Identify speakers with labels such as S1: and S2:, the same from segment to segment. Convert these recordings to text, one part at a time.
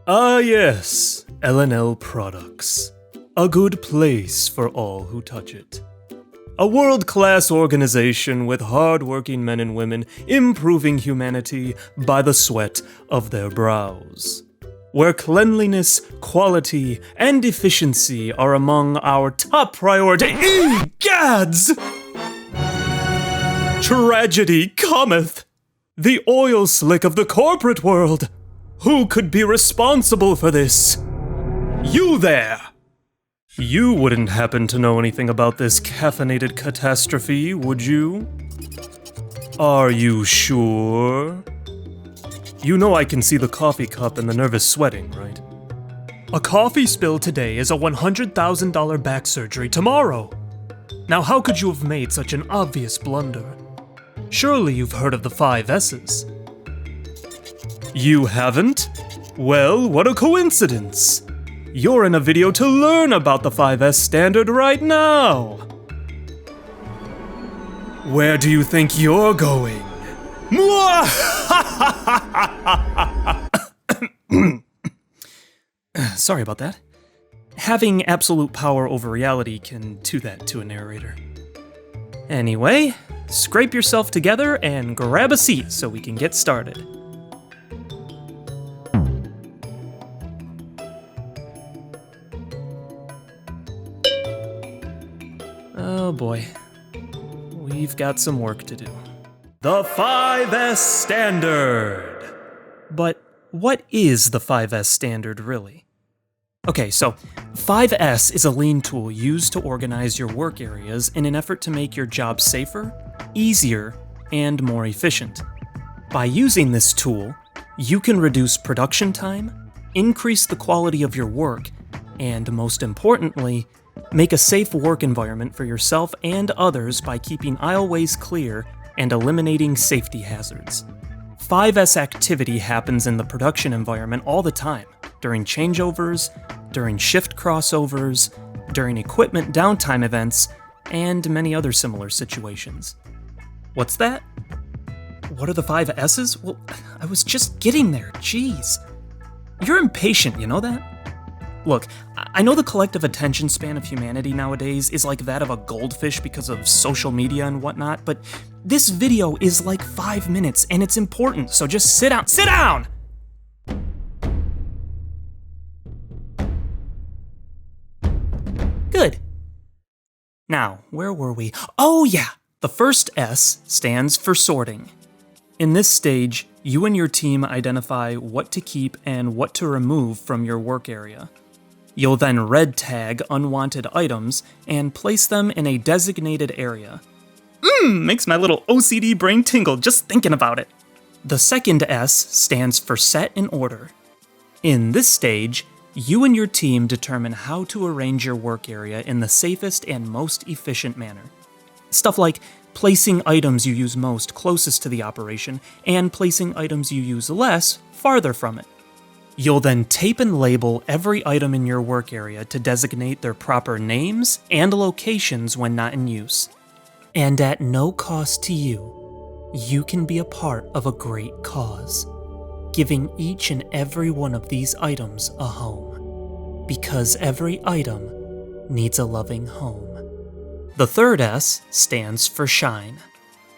S1: Ah yes, L&L Products. A good place for all who touch it. A world-class organization with hard-working men and women improving humanity by the sweat of their brows. Where cleanliness, quality, and efficiency are among our top priority. Egads! Tragedy cometh! The oil slick of the corporate world! Who could be responsible for this? You there! You wouldn't happen to know anything about this caffeinated catastrophe, would you? Are you sure? You know I can see the coffee cup and the nervous sweating, right? A coffee spill today is a $100,000 back surgery tomorrow. Now how could you have made such an obvious blunder? Surely you've heard of the 5 S's. You haven't? Well, what a coincidence! You're in a video to learn about the 5S standard right now! Where do you think you're going? Sorry about that. Having absolute power over reality can do that to a narrator. Anyway, scrape yourself together and grab a seat so we can get started. Oh boy, we've got some work to do. The 5S standard! But what is the 5S standard really? Okay, so 5S is a lean tool used to organize your work areas in an effort to make your job safer, easier, and more efficient. By using this tool, you can reduce production time, increase the quality of your work, and most importantly, make a safe work environment for yourself and others by keeping aisleways clear and eliminating safety hazards. 5S activity happens in the production environment all the time, during changeovers, during shift crossovers, during equipment downtime events, and many other similar situations. What's that? What are the 5 S's? Well, I was just getting there, jeez. You're impatient, you know that? Look, I know the collective attention span of humanity nowadays is like that of a goldfish because of social media and whatnot, but this video is like 5 minutes and it's important, so just sit down. Sit down! Good. Now, where were we? Oh yeah! The first S stands for sorting. In this stage, you and your team identify what to keep and what to remove from your work area. You'll then red tag unwanted items and place them in a designated area. Makes my little OCD brain tingle just thinking about it. The second S stands for set in order. In this stage, you and your team determine how to arrange your work area in the safest and most efficient manner. Stuff like placing items you use most closest to the operation and placing items you use less farther from it. You'll then tape and label every item in your work area to designate their proper names and locations when not in use. And at no cost to you, you can be a part of a great cause, giving each and every one of these items a home. Because every item needs a loving home. The third S stands for shine.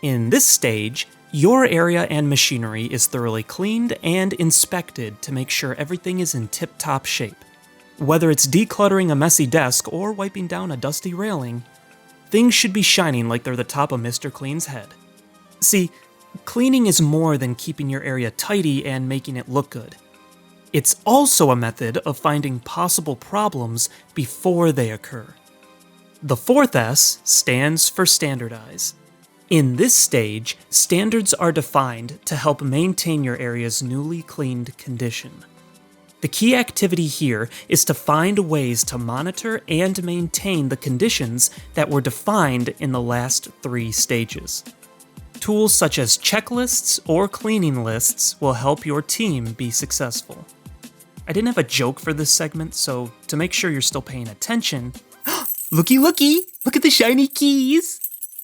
S1: In this stage, your area and machinery is thoroughly cleaned and inspected to make sure everything is in tip-top shape. Whether it's decluttering a messy desk or wiping down a dusty railing, things should be shining like they're the top of Mr. Clean's head. See, cleaning is more than keeping your area tidy and making it look good. It's also a method of finding possible problems before they occur. The fourth S stands for standardize. In this stage, standards are defined to help maintain your area's newly cleaned condition. The key activity here is to find ways to monitor and maintain the conditions that were defined in the last 3 stages. Tools such as checklists or cleaning lists will help your team be successful. I didn't have a joke for this segment, so to make sure you're still paying attention, looky! Look at the shiny keys!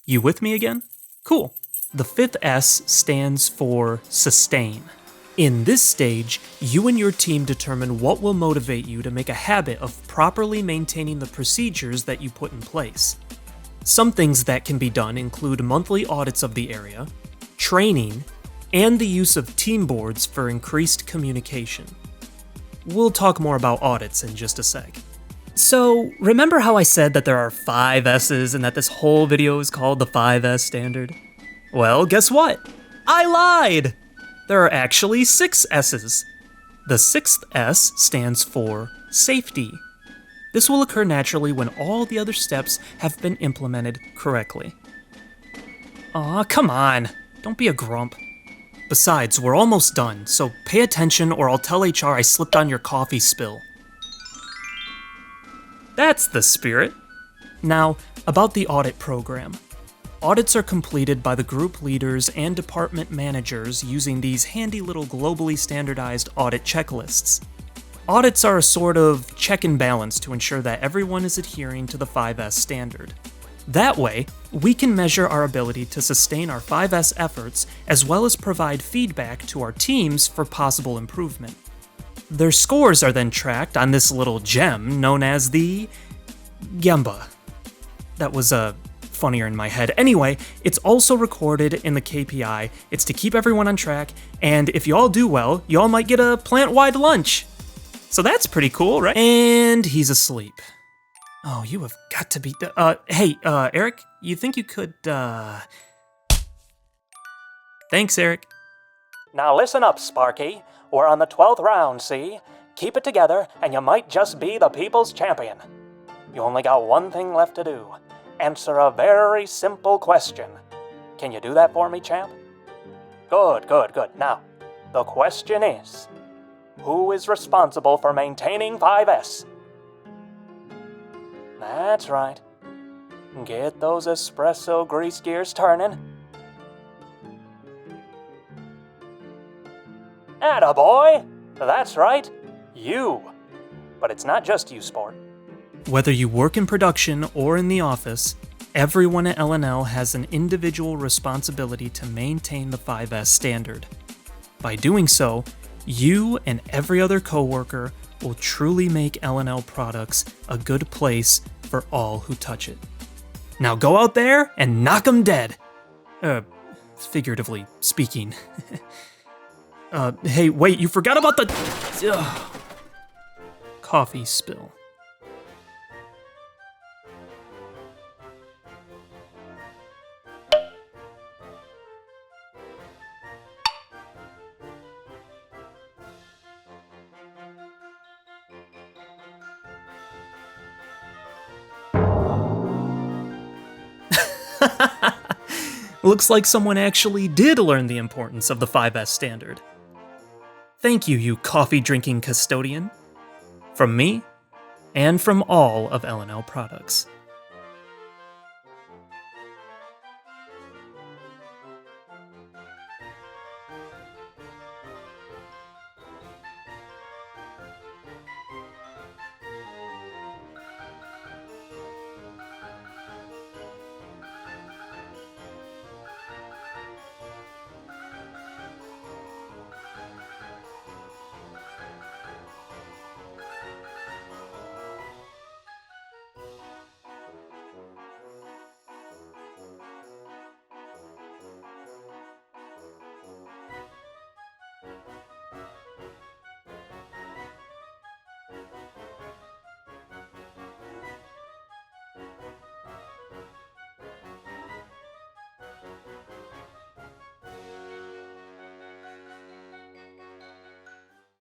S1: You with me again? Cool. The fifth S stands for sustain. In this stage, you and your team determine what will motivate you to make a habit of properly maintaining the procedures that you put in place. Some things that can be done include monthly audits of the area, training, and the use of team boards for increased communication. We'll talk more about audits in just a sec. So, remember how I said that there are 5 S's and that this whole video is called the 5S standard? Well, guess what? I lied! There are actually 6 S's. The 6th S stands for safety. This will occur naturally when all the other steps have been implemented correctly. Aw, come on. Don't be a grump. Besides, we're almost done, so pay attention or I'll tell HR I slipped on your coffee spill. That's the spirit. Now, about the audit program. Audits are completed by the group leaders and department managers using these handy little globally standardized audit checklists. Audits are a sort of check and balance to ensure that everyone is adhering to the 5S standard. That way, we can measure our ability to sustain our 5S efforts as well as provide feedback to our teams for possible improvement. Their scores are then tracked on this little gem known as the Gemba. That was funnier in my head. Anyway, it's also recorded in the KPI. It's to keep everyone on track, and if you all do well, you all might get a plant-wide lunch. So that's pretty cool, right? And he's asleep. Oh, you have got to be... hey, Eric, you think you could, Thanks, Eric.
S2: Now listen up, Sparky. We're on the 12th round, see? Keep it together, and you might just be the people's champion. You only got one thing left to do. Answer a very simple question. Can you do that for me, champ? Good. Now, the question is, who is responsible for maintaining 5S? That's right. Get those espresso grease gears turning. Attaboy! That's right, you. But it's not just you, sport.
S1: Whether you work in production or in the office, everyone at L&L has an individual responsibility to maintain the 5S standard. By doing so, you and every other coworker will truly make L&L Products a good place for all who touch it. Now go out there and knock 'em dead. Figuratively speaking. Hey, wait, you forgot about the... coffee spill. Looks like someone actually did learn the importance of the 5S standard. Thank you, you coffee-drinking custodian. From me, and from all of L&L Products.